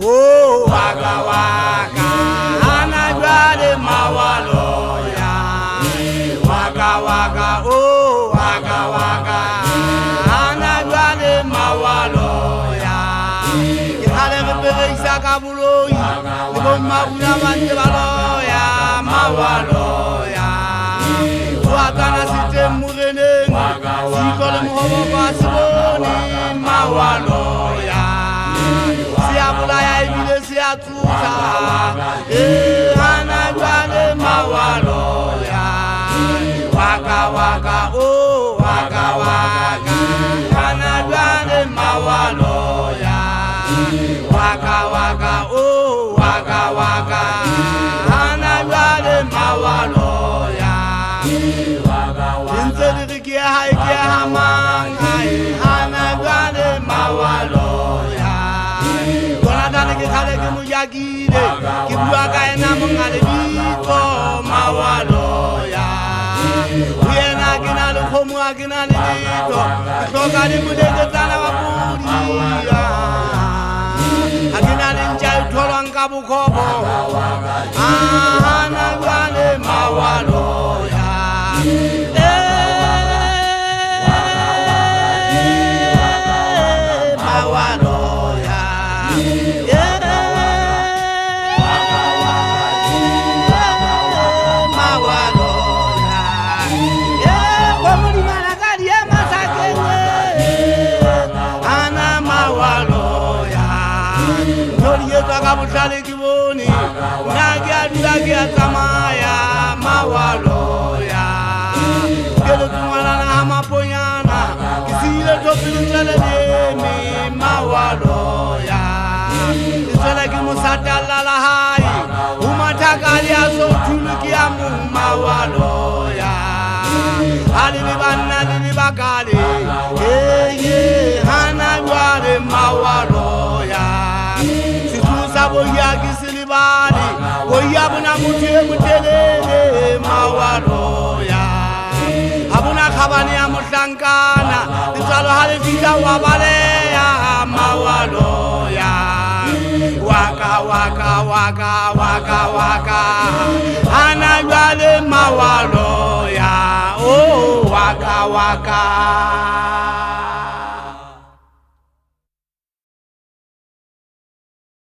oh waka waka anagwale mawaloya waka waka oh waka waka anagwale mawaloya ihale bebeisa kabuloyi iboma buna banje baloya mawaloya watana sitem murene sikole muhobo basiboni mawaloya siabulaya ibile siatuta anagwale mawaloya waka waka oh waka waka anagwale mawaloya waka waka oh waka waka anagwale mawaloya inselirikia haikia hamangai anagwale mawaloya konadane kikhale kimuyagile kibuaka ena mongale bito mawaloya uyena kinalo khomu akinale lito kitokali mudeketana wapulia akinale njai tholwa nkabukhobo anagwale mawaloya mawaloya mawaloya komulimana kali emasakenge ana mawaloya noliyetwakabutale kiboni nagiadulagiatamaya mawaloya kele kumwana na hamaponyana kisile topilutsalelemi mawaloya isele kimusatalala hai umatakali asotulukiamu mawaloya alilibanna lilibakali eye hanagwale mawaloya situsa boyakisilibali boyabuna mutie mutelele mawaloya abuna khabani ya muhlankana itsalo halifika wabaleya mawaloya waka waka waka waka waka anagwale mawaloya oh waka waka